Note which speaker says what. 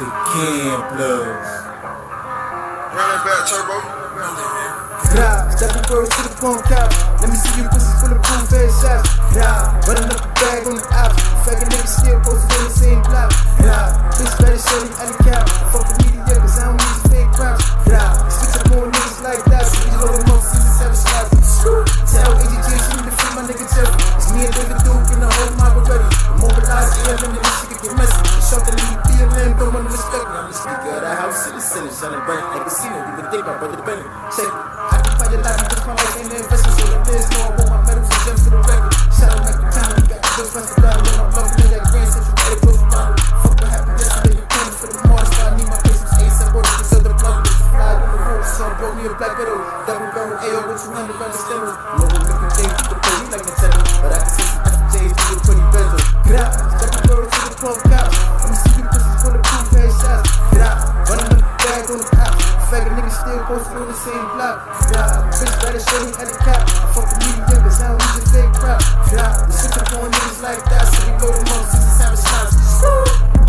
Speaker 1: the gamblers.
Speaker 2: Run that back, Turbo.
Speaker 3: Stepping birds to the bone couch. Let me see you pussies full of proof head shots. Running up the bag on the ops. Faggot niggas still posted on the same block. Bitch better show me out of cap. Fuck the media, cause I don't need these fake crowds. Switch up more niggas like that. So we load them up, see the 7 slots. Tell AGG, she need to free my nigga Jerry. It's me and David Duke and the whole mob already. Mobilize ELM and this shit can get messy. Short the lead BLM, don't wanna respect me. I'm the speaker of the house, in the center, shining bright like a casino. You can think about brother Benny. Check it. I can find your life, because my life ain't an investment. So if there's no, I want my medals and gems to the record. Shout out like the time, we got the good rest of that. When I'm loving in that grand central, right close to mine. Fuck what happened yesterday, you planning for the Mars. So I need my patience, ASAP orders, because of the plug. Fly on the road, so I broke me a black widow. Double barrel AO with 200 round extenders. No one making things, you can play me like Nintendo. But I can see some FJs, do the pretty benzo. Get out, stepping birds to the club couch. Let me see you pussies full of proof head shots. Get out, running up the bag on the ops. Faggot niggas still posted on the same block. Bitch better show me at the cap. Fuck the media, cause I don't need the fake crap. The switch up on niggas like that, so we load them up, 6 and 7 shots.